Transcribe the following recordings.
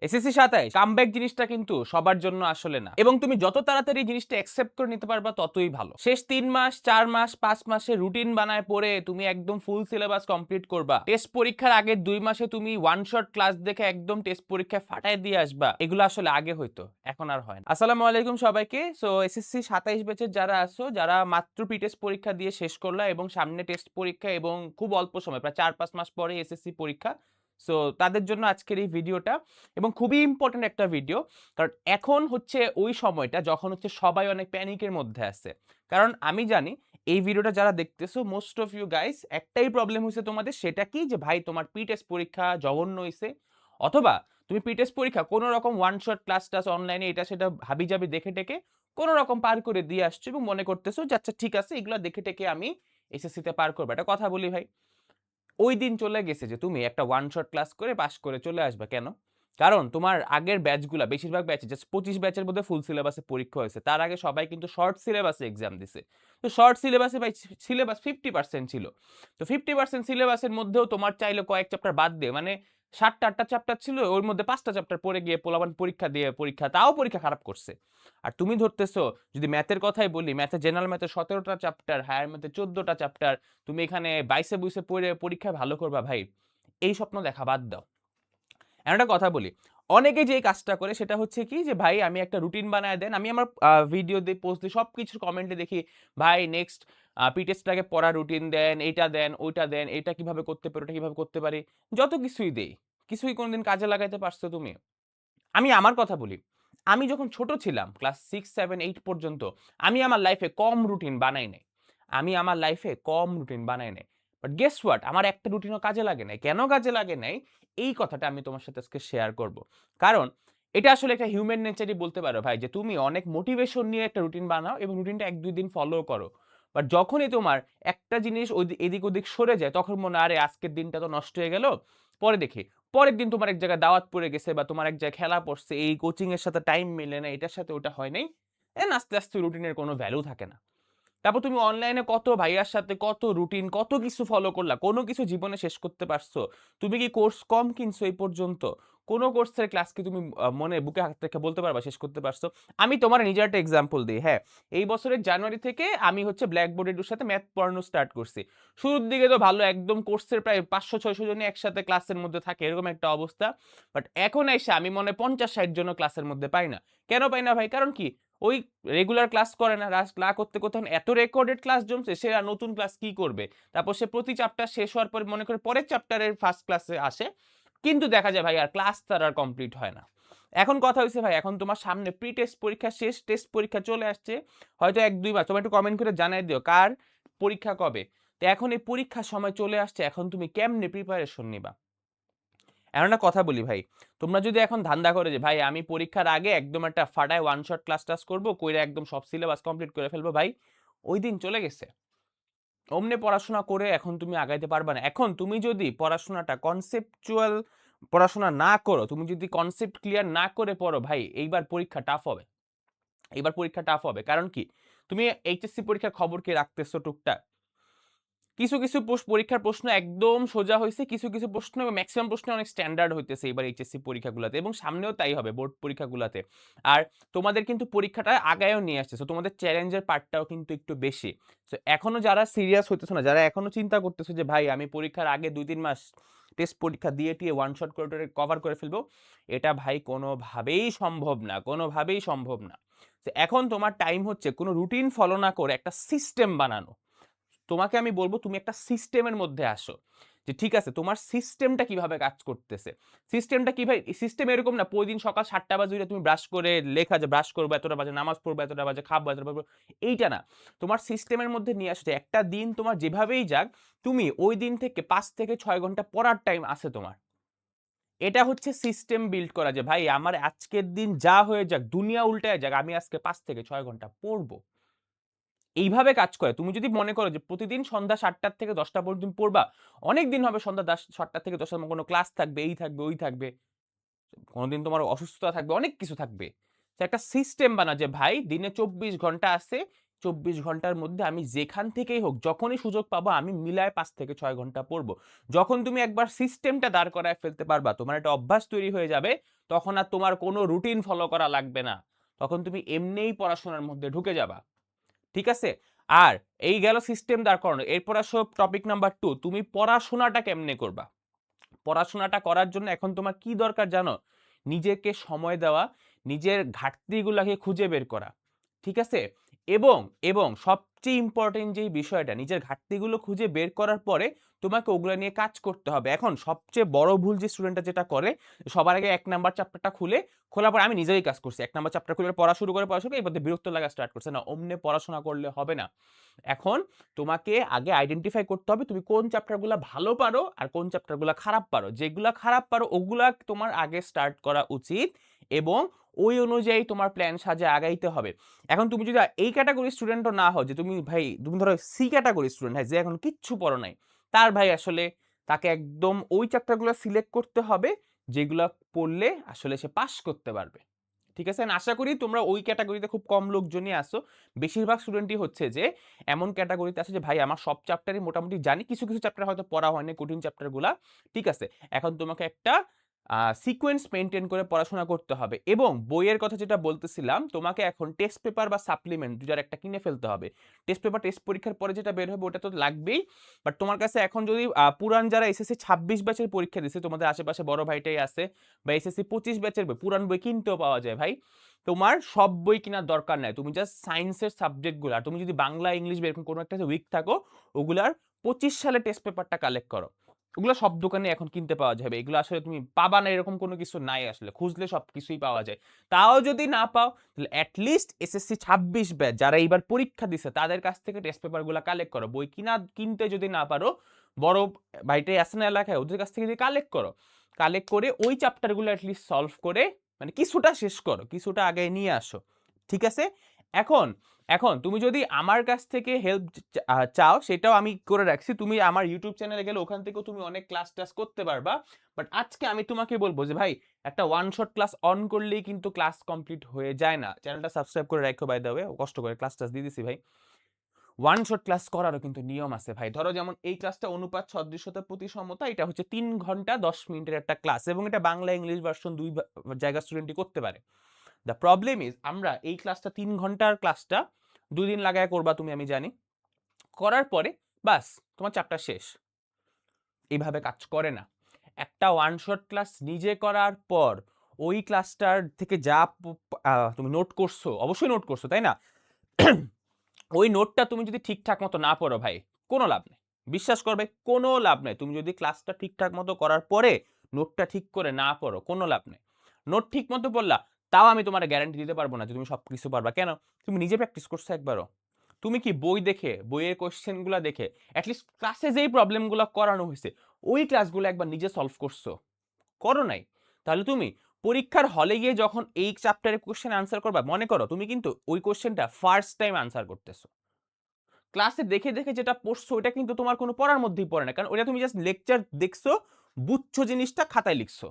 SSC ২৭ comeback জিনিসটা কিন্তু সবার জন্য আসলে না, এবং তুমি যত তাড়াতাড়ি জিনিসটা অ্যাকসেপ্ট করে নিতে পারবা ততই ভালো। শেষ ৩ মাস ৪ মাস ৫ মাসে রুটিন বানায় পড়ে তুমি একদম ফুল সিলেবাস কমপ্লিট করবা, টেস্ট পরীক্ষার আগের ২ মাসে তুমি ওয়ান শট ক্লাস দেখে একদম টেস্ট পরীক্ষায় ফাটায় দিয়ে আসবা, এগুলো আসলে আগে হইতো, এখন আর হয় না। আসসালামু আলাইকুম সবাইকে। সো এসএসসি ২৭ ব্যাচের যারা আছো, যারা মাত্র প্রি-টেস্ট পরীক্ষা দিয়ে শেষ করলা এবং সামনে টেস্ট পরীক্ষা এবং খুব অল্প সময় প্রায় ৪-৫ মাস পরে এসএসসি পরীক্ষা, সো তাদের জন্য আজকের এই ভিডিওটা, এবং খুবই ইম্পর্টেন্ট একটা ভিডিও। কারণ এখন হচ্ছে ওই সময়টা যখন হচ্ছে সবাই অনেক প্যানিকের মধ্যে আছে। কারণ আমি জানি এই ভিডিওটা যারা দেখতেছো মোস্ট অফ ইউ গাইস একটাই প্রবলেম হইছে তোমাদের, সেটা কি যে ভাই তোমার প্রি-টেস্ট পরীক্ষা জঘন্য হইছে, অথবা তুমি প্রি-টেস্ট পরীক্ষা কোনো রকম ওয়ান শট ক্লাস টাস অনলাইনে এটা সেটা হাবিজাবি দেখে টেকে কোনো রকম পার করে দিয়ে আসছো এবং মনে করতেছো যে আচ্ছা ঠিক আছে এগুলো দেখে টেকে আমি এসএসসিতে পার করবো। একটা কথা বলি ভাই, ওই দিন চলে গেছে যে তুমি একটা ওয়ান শট ক্লাস করে পাস করে চলে আসবে। কেন? কারণ তোমার আগের ব্যাচগুলা বেশিরভাগ ব্যাচে জাস্ট ২৫ ব্যাচের মধ্যে ফুল সিলেবাসে পরীক্ষা হয়েছে। তার আগে সবাই কিন্তু শর্ট সিলেবাসে এক্সাম দিছে। তো শর্ট সিলেবাসে ভাই সিলেবাস 50% ছিল। তো 50% সিলেবাসের মধ্যেও তোমার চাইলে কয়েক চ্যাপ্টার বাদ দিয়ে, মানে ৭ টা ৮ টা চ্যাপ্টার ছিল, ওর মধ্যে ৫ টা চ্যাপ্টার পড়ে গিয়ে পোলাপান পরীক্ষা দিয়ে তাও পরীক্ষা খারাপ করছে। আর তুমি ধরতেছো, যদি ম্যাথের কথাই বলি, ম্যাথে জেনারেল ম্যাথে ১৭ টা চ্যাপ্টার, হায়ার ম্যাথে ১৪ টা চ্যাপ্টার, তুমি এখানে বাইসে বুইসে পড়ে পরীক্ষায় ভালো করবা ভাই, এই স্বপ্ন দেখা বাদ দাও। এখন একটা কথা বলি, অনেকে যে কাজটা করে সেটা হচ্ছে কি যে ভাই আমি একটা রুটিন বানায় দেন, আমি আমার ভিডিও দিয়ে পোস্ট দিই সবকিছুর কমেন্টে দেখি ভাই নেক্সট প্রি টেস্টটাকে পড়া রুটিন দেন, এইটা দেন ওইটা দেন, এটা কিভাবে করতে পারি ওটা কিভাবে করতে পারি, যত কিছুই দেই, কিছুই কোনোদিন কাজে লাগাইতে পারছো তুমি? আমি আমার কথা বলি, আমি যখন ছোট ছিলাম ক্লাস 6, 7, 8 পর্যন্ত আমি আমার লাইফে কম রুটিন বানাই নাই। আমি আমার লাইফে কম রুটিন বানাই নাই। But guess what? আমার একটা রুটিনও কাজে লাগে নাই। কেন কাজে লাগে নাই? এই কথাটা আমি তোমার সাথে আজকে শেয়ার করব। কারণ এটা আসলে একটা হিউম্যান নেচারই বলতে পারো ভাই, যে তুমি অনেক মোটিভেশন নিয়ে একটা রুটিন বানাও এবং রুটিনটা ১-২ দিন ফলো করো। বাট যখনই তোমার একটা জিনিস এদিক ওদিক সরে যায় তখন মনে হয় আরে আজকের দিনটা তো নষ্ট হয়ে গেল। পরে দেখি পরের দিন তোমার এক জায়গায় দাওয়াত পড়ে গেছে বা তোমার এক জায়গায় খেলা পড়ছে, এই কোচিং এর সাথে টাইম মিলে না, এটার সাথে ওটা হয় নাই। আস্তে, আস্তে রুটিনের কোনো ভ্যালু থাকে না। তারপর তুমি অনলাইনে কত ভাইয়ার সাথে কত রুটিন কত কিছু ফলো করলা, কোনো কিছু জীবনে শেষ করতে পারছো? তুমি কি কোর্স কম কিনছো এই পর্যন্ত? কোন কোর্সের ক্লাস কি তুমি মনে বুকে হাত রেখে বলতে পারবা শেষ করতে পারছো? আমি তোমার নিজের একটা এক্সাম্পল দিই। হ্যাঁ, এই বছরের জানুয়ারি থেকে আমি হচ্ছে ব্ল্যাকবোর্ড এডুর সাথে ম্যাথ পড়ানো স্টার্ট করছি। শুরুর দিকে তো ভালো, একদম কোর্সের প্রায় ৫০০-৬০০ জনই একসাথে ক্লাসের মধ্যে থাকে, এরকম একটা অবস্থা। বাট এখন এসে আমি মনে হয় ৫০-৬০ জনও ক্লাসের মধ্যে পাই না। কেন পাই না ভাই? কারণ কি? ওই রেগুলার ক্লাস করে না, না করতে করতে এখন এত রেকর্ডেড ক্লাস জমছে, সে আর নতুন ক্লাস কি করবে? তারপর সে প্রতি চ্যাপ্টার শেষ হওয়ার পরে মনে করে পরের চ্যাপ্টারের ফার্স্ট ক্লাসে আসে। কিন্তু দেখা যায় ভাই আর ক্লাস তার আর কমপ্লিট হয় না। এখন কথা হইছে ভাই, এখন তোমার সামনে প্রি টেস্ট পরীক্ষা শেষ, টেস্ট পরীক্ষা চলে আসছে। হয়তো ১-২ মাস। তোমরা একটু কমেন্ট করে জানায় দিও কার পরীক্ষা কবে? তো এখন এই পরীক্ষার সময় চলে আসছে, এখন তুমি কেমনে প্রিপারেশন নিবা? এখন একটা কথা বলি ভাই, তোমরা যদি এখন ধান্দা করে যে ভাই আমি পরীক্ষার আগে একদম একটা ফাটায় ওয়ান শট ক্লাস টাস করবো, কইরা একদম সব সিলেবাস কমপ্লিট করে ফেলবো, ভাই ওই দিন চলে গেছে। অমনে পড়াশোনা করে এখন তুমি আগাইতে পারবা না। এখন তুমি যদি পড়াশোনাটা কনসেপচুয়াল পড়াশোনা না করো, তুমি যদি কনসেপ্ট ক্লিয়ার না করে পড়ো ভাই, এইবার পরীক্ষা টাফ হবে। এইবার পরীক্ষা টাফ হবে। কারণ কি? তুমি এইচএসসি পরীক্ষার খবর কি রাখতেছো টুকটাক? কিছু, কিছু পরীক্ষার প্রশ্ন একদম সোজা হইছে। কিছু, কিছু প্রশ্ন মেক্সিমাম প্রশ্ন অনেক স্ট্যান্ডার্ড হইতেছে এবার এইচএসসি পরীক্ষাগুলাতে, এবং সামনেও তাই হবে বোর্ড পরীক্ষাগুলাতে। আর তোমাদের কিন্তু পরীক্ষাটা আগায়ও নিয়ে আসছে। সো তোমাদের চ্যালেঞ্জের পার্টটাও কিন্তু একটু বেশি। সো এখনো যারা সিরিয়াস হইতেছো না, যারা এখনো চিন্তা করতেছো যে ভাই আমি পরীক্ষার আগে ২-৩ মাস টেস্ট পরীক্ষা দিয়ে টিয়ে ওয়ান শট করে কভার করে ফেলবো, এটা ভাই কোনোভাবেই সম্ভব না, কোনোভাবেই সম্ভব না। তো এখন তোমার টাইম হচ্ছে কোনো রুটিন ফলো না করে একটা সিস্টেম বানানো। তোমাকে আমি বলব তুমি একটা সিস্টেমের মধ্যে আসো। যে ঠিক আছে তোমার সিস্টেমটা কিভাবে কাজ করতেছে। সিস্টেমটা কি ভাই? সিস্টেম এরকম না প্রতিদিন সকাল ৭ টা বাজে উইঠা তুমি ব্রাশ করে লেখা যে ব্রাশ করবো এতটা বাজে, নামাজ পড়বো এতটা বাজে, খাবো এতটা বাজে, এইটা না। তোমার সিস্টেমের মধ্যে নিয়ে আসতে একটা দিন তোমার যেভাবেই যাক, তুমি ওই দিন থেকে ৫ থেকে ৬ ঘন্টা পড়ার টাইম আছে তোমার। এটা হচ্ছে সিস্টেম বিল্ড করা যে ভাই আমার আজকের দিন যা হয়ে যাক, দুনিয়া উল্টায় যাক, আমি আজকে ৫ থেকে ৬ ঘন্টা পড়বো। এইভাবে কাজ করে। তুমি যদি মনে করো যে প্রতিদিন সন্ধ্যা ৭ঃ০০ থেকে ১০ঃ০০ পর্যন্ত তুমি পড়বা, অনেকদিন হবে সন্ধ্যা ৭ঃ০০ থেকে ১০ঃ০০ কোনো ক্লাস থাকবে, এই থাকবে, ওই থাকবে। কোনদিন তোমার অসুস্থতা থাকবে, অনেক কিছু থাকবে। তো একটা সিস্টেম বানা যে ভাই দিনে ২৪ ঘন্টা আছে, 24 ঘন্টার মধ্যে আমি যেখান থেকেই হোক যখনই সুযোগ পাবো আমি মিলায় 5 থেকে 6 ঘন্টা পড়বো। যখন তুমি একবার সিস্টেমটা দাঁড় করায় ফেলতে পারবা, তোমার একটা অভ্যাস তৈরি হয়ে যাবে, তখন আর তোমার কোনো রুটিন ফলো করা লাগবে না। তখন তুমি এমনিই পড়াশোনার মধ্যে ঢুকে যাবা। ঠিক আছে? আর এই গেল সিস্টেম দাঁড় করানো। এরপর আসো টপিক নাম্বার 2, তুমি পড়াশোনাটা কেমনে করবা? পড়াশোনাটা করার জন্য এখন তোমার কি দরকার জানো? নিজেকে সময় দেওয়া, নিজের ঘাটতিগুলাকে খুঁজে বের করা। ঠিক আছে? এবং এবং সবচেয়ে ইম্পর্টেন্ট যে বিষয়টা, নিজের ঘাটতিগুলো খুঁজে বের করার পরে তোমাকে ওগুলো নিয়ে কাজ করতে হবে। এখন সবচেয়ে বড় ভুল যে স্টুডেন্টরা যেটা করে, সবার আগে 1 নাম্বার চ্যাপ্টারটা খোলার পর আমি নিজেই কাজ করছি। 1 নাম্বার চ্যাপ্টার খুলে পড়া শুরু করে এরপর বিরক্ত লাগা স্টার্ট করছে। না, অমনে পড়াশোনা করলে হবে না। এখন তোমাকে আগে আইডেন্টিফাই করতে হবে তুমি কোন চ্যাপ্টারগুলো ভালো পারো আর কোন চ্যাপ্টারগুলো খারাপ পারো। যেগুলা খারাপ পারো ওগুলা তোমার আগে স্টার্ট করা উচিত এবং ওই অনুযায়ী তোমার প্ল্যান সাজিয়ে আগাইতে হবে। এখন তুমি যদি এই ক্যাটাগরি স্টুডেন্টও না হও, যে তুমি ধরো সি ক্যাটাগরি স্টুডেন্ট, যে এখন কিচ্ছু পড়ো নাই, তার ভাই আসলে তাকে একদম ওই চ্যাপ্টারগুলো সিলেক্ট করতে হবে যেগুলা পড়লে আসলে সে পাস করতে পারবে। ঠিক আছে? আশা করি তোমরা ওই ক্যাটাগরিতে খুব কম লোকজনই আসো। বেশিরভাগ স্টুডেন্টই হচ্ছে যে এমন ক্যাটাগরিতে আছে যে ভাই আমার সব চ্যাপ্টারই মোটামুটি জানি, কিছু কিছু চ্যাপ্টার হয়তো পড়া হয়নি, কঠিন চ্যাপ্টারগুলা। ঠিক আছে, এখন তোমাকে একটা সিকোয়েন্স মেনটেন করে পড়াশোনা করতে হবে। এবং বইয়ের কথা যেটা বলতেছিলাম, তোমাকে এখন টেস্ট পেপার বা সাপ্লিমেন্ট দুটার একটা কিনে ফেলতে হবে। টেস্ট পেপার টেস্ট পরীক্ষার পরে যেটা বের হবে ওটা তো লাগবেই, বাট তোমার কাছে এখন যদি পুরান যারা এসএসসি 26 ব্যাচের পরীক্ষা দিচ্ছে, তোমাদের আশেপাশে বড় ভাইটাই আছে, বা এসএসসি 25 ব্যাচের বই, পুরান বই কিনতেও পাওয়া যায় ভাই। তোমার সব বই কেনার দরকার নাই, তুমি জাস্ট সায়েন্সের সাবজেক্টগুলো, আর তুমি যদি বাংলা ইংলিশ বা এরকম কোনো একটা উইক থাকো, ওগুলার 25 সালে টেস্ট পেপারটা কালেক্ট করো। ওগুলো সব দোকানে এখন কিনতে পাওয়া যাবে। এগুলো আসলে তুমি পাবা না এরকম কোনো কিছু নাই, আসলে খুঁজলে সব কিছুই পাওয়া যায়। তাও যদি না পাও তাহলে অ্যাটলিস্ট এসএসসি 26 ব্যাচ যারা এইবার পরীক্ষা দিছে তাদের কাছ থেকে টেস্ট পেপারগুলো কালেক্ট করো। বই কিনতে যদি না পারো, বড় ভাইটাই আছে না এলাকায়, ওদের কাছ থেকে যদি কালেক্ট করো, কালেক্ট করে ওই চ্যাপ্টারগুলো অ্যাটলিস্ট সলভ করে মানে কিছুটা শেষ করো, কিছুটা আগে নিয়ে আসো। ঠিক আছে? এখন এখন তুমি যদি আমার কাছ থেকে হেল্প চাও, সেটাও আমি করে রাখছি। তুমি আমার ইউটিউব চ্যানেলে গেলে ওখান থেকেও তুমি অনেক ক্লাস টাস করতে পারবা। বাট আজকে আমি তোমাকে বলবো যে ভাই, একটা ওয়ান শট ক্লাস অন করলেই কিন্তু ক্লাস কমপ্লিট হয়ে যায় না। চ্যানেলটা সাবস্ক্রাইব করে রাখো বাই দ্য ওয়ে, কষ্ট করে ক্লাস টাস দিয়ে দিছি ভাই। ওয়ান শট ক্লাস করারও কিন্তু নিয়ম আছে ভাই। ধরো যেমন এই ক্লাসটা অনুপাত সদৃশতা প্রতিসমতা, এটা হচ্ছে 3 ঘন্টা 10 মিনিটের একটা ক্লাস, এবং এটা বাংলা ইংলিশ ভার্সন দুই জায়গা স্টুডেন্টই করতে পারে। দ্য প্রবলেম ইজ আমরা এই ক্লাসটা 3 ঘন্টার ক্লাসটা 2 দিন লাগায় করবা তুমি, আমি জানি। করার পরে বাস তোমার চ্যাপ্টার শেষ। এইভাবে কাজ করে না। একটা ওয়ান শট ক্লাস নিজে করার পর ওই ক্লাসটার থেকে যা তুমি নোট করছো, অবশ্যই নোট করছো তাই না? ওই নোটটা তুমি যদি ঠিকঠাক মতো না পড়ো ভাই, কোনো লাভ নেই। বিশ্বাস করবে, কোনো লাভ নেই। তুমি যদি ক্লাসটা ঠিকঠাক মতো করার পরে নোটটা ঠিক করে না পড়ো, কোনো লাভ নেই। নোট ঠিক মতো পড়লা, তাও আমি তোমার গ্যারান্টি দিতে পারবো না যে তুমি সব কিছু পারবা। কেন? তুমি নিজে প্র্যাকটিস করছো একবারও? তুমি কি বই দেখে, বইয়ের কোয়েশ্চেনগুলো দেখে, অ্যাটলিস্ট ক্লাসে যেই প্রবলেমগুলো করানো হয়েছে ওই ক্লাসগুলো একবার নিজে সলভ করছো? করো নাই। তাহলে তুমি পরীক্ষার হলে গিয়ে যখন এই চ্যাপ্টারের কোয়েশ্চেন আনসার করবা, মনে করো তুমি কিন্তু ওই কোয়েশ্চেনটা ফার্স্ট টাইম আনসার করতেছো। ক্লাসে দেখে দেখে যেটা পড়ছো ওটা কিন্তু তোমার কোনো পড়ার মধ্যেই পড়ে না, কারণ ওটা তুমি জাস্ট লেকচার দেখছো, বুঝছো, জিনিসটা খাতায় লিখছো।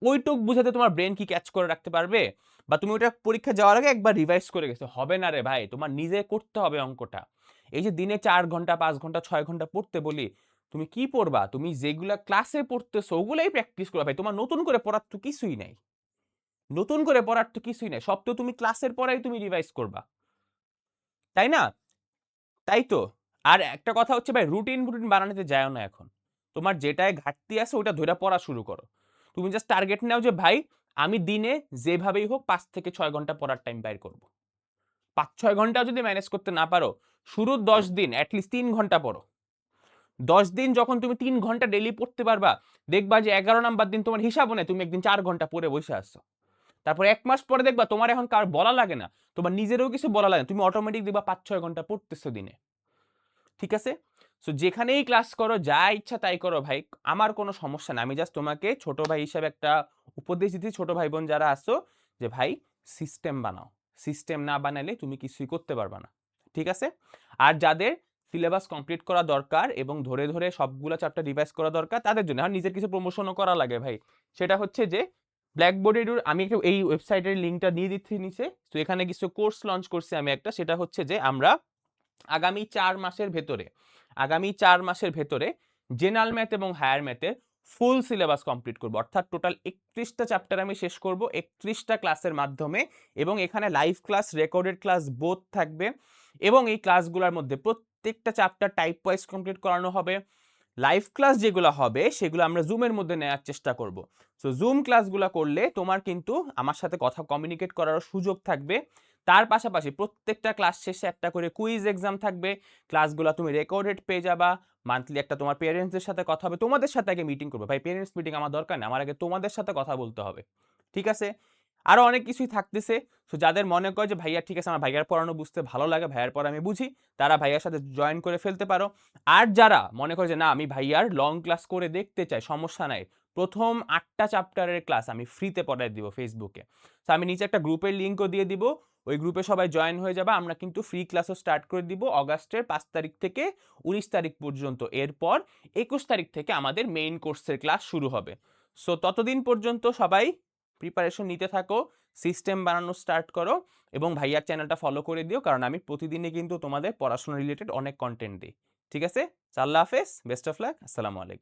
ওইটুক বুঝাতে তোমার ব্রেন কি ক্যাচ করে রাখতে পারবে? বা তুমি ওটা পরীক্ষা যাওয়ার আগে একবার রিভাইজ করে গেছো? হবে না রে ভাই, তোমার নিজে করতে হবে অঙ্কটা। এই যে দিনে 4 ঘন্টা 5 ঘন্টা 6 ঘন্টা পড়তে বলি, তুমি কি পড়বা? তুমি যেগুলা ক্লাসে পড়তেছো ওগুলাই প্র্যাকটিস করবা ভাই। তোমার নতুন করে পড়ার তো কিছুই নাই। নতুন করে পড়ার তো কিছুই নাই, সব তো তুমি ক্লাসের পড়াই তুমি রিভাইজ করবা, তাই না? তাই তো। আর একটা কথা হচ্ছে ভাই, রুটিন বানাতে যাও না এখন। তোমার যেটায় ঘাটতি আছে ওটা ধইরা পড়া শুরু করো। তুমি জাস্ট টার্গেট নাও যে ভাই আমি দিনে যেভাবেই হোক 5 থেকে 6 ঘন্টা পড়ার টাইম বের করব। 5-6 ঘন্টা যদি ম্যানেজ করতে না পারো, শুরুর 10 দিন অ্যাটলিস্ট 3 ঘন্টা পড়ো। 10 দিন যখন তুমি 3 ঘন্টা ডেইলি পড়তে পারবা, দেখবা যে 11 নাম্বার দিন তোমার হিসাবও নেই, তুমি একদিন 4 ঘন্টা পড়ে বসে আসছো। তারপর 1 মাস পরে দেখবা তোমার এখন কার বলা লাগে না, তোমার নিজেরও কিছু বলা লাগে না, তুমি অটোমেটিক দেখবা 5-6 ঘন্টা পড়তেছো দিনে। ঠিক আছে? সো যেখানেই ক্লাস করো, যা ইচ্ছা তাই করো ভাই, আমার কোনো সমস্যা না। আমি জাস্ট তোমাকে ছোট ভাই হিসেবে একটা উপদেশ দিচ্ছি, ছোট ভাই বোন যারা আছো, যে ভাই সিস্টেম বানাও। সিস্টেম না বানালে তুমি কিছুই করতে পারবা না। ঠিক আছে? আর যাদের সিলেবাস কমপ্লিট করা দরকার এবং ধরে ধরে সবগুলো চ্যাপ্টার রিভাইজ করা দরকার, তাদের জন্য আর নিজের কিছু প্রমোশনও করা লাগে ভাই। সেটা হচ্ছে যে ব্ল্যাকবোর্ড এডুর আমি এই ওয়েবসাইটের লিঙ্কটা দিয়ে দিচ্ছি নিচে। তো এখানে কিছু কোর্স লঞ্চ করছি আমি একটা, সেটা হচ্ছে যে আমরা আগামী 4 মাসের ভেতরে জেনারেল ম্যাথ এবং হায়ার ম্যাথের ফুল সিলেবাস কমপ্লিট করব। অর্থাৎ টোটাল 31টা চ্যাপ্টার আমি শেষ করব 31টা ক্লাসের মাধ্যমে, এবং এখানে live class, recorded class both থাকবে, এবং এই ক্লাসগুলোর মধ্যে প্রত্যেকটা চ্যাপ্টার টাইপ ওয়াইজ কমপ্লিট করানো হবে। লাইভ ক্লাস যেগুলো হবে সেগুলো আমরা জুমের মধ্যে নেওয়ার চেষ্টা করব। সো জুম ক্লাসগুলো করলে তোমার কিন্তু আমার সাথে কথা কমিউনিকেট করার সুযোগ থাকবে। তার পাশাপাশি প্রত্যেকটা ক্লাস শেষে একটা করে কুইজ এক্সাম থাকবে। ক্লাসগুলো তুমি রেকর্ডেড পেয়ে যাবা। মান্থলি একটা তোমার পেরেন্টসদের সাথে কথা হবে, তোমাদের সাথে আগে মিটিং করবে। ভাই পেরেন্টস মিটিং আমার দরকার নেই, আমার আগে তোমাদের সাথে কথা বলতে হবে, ঠিক আছে? আরো অনেক কিছুই থাকতেছে। সো যাদের মনে করে যে ভাইয়া ঠিক আছে আমার ভাইয়ার পড়ানো বুঝতে ভালো লাগে, ভাইয়ার পড়া আমি বুঝি, তারা ভাইয়ার সাথে জয়েন করে ফেলতে পারো। আর যারা মনে করে যে না আমি ভাইয়ার লং ক্লাস করে দেখতে চাই, সমস্যা নাই, প্রথম 8টা চ্যাপ্টারের ক্লাস আমি ফ্রিতে পড়াই দিব ফেসবুকে। তো আমি নিচে একটা গ্রুপের লিঙ্কও দিয়ে দিব, ওই গ্রুপে সবাই জয়েন হয়ে যাবে। আমরা কিন্তু ফ্রি ক্লাসও স্টার্ট করে দিব অগাস্টের 5 তারিখ থেকে 19 তারিখ পর্যন্ত। এরপর 21 তারিখ থেকে আমাদের মেইন কোর্সের ক্লাস শুরু হবে। সো ততদিন পর্যন্ত সবাই প্রিপারেশন নিতে থাকো, সিস্টেম বানানো স্টার্ট করো, এবং ভাইয়ার চ্যানেলটা ফলো করে দিও, কারণ আমি প্রতিদিনই কিন্তু তোমাদের পড়াশোনা রিলেটেড অনেক কন্টেন্ট দিই। ঠিক আছে? আল্লাহ হাফেজ, বেস্ট অফ লাক, আসসালামু আলাইকুম।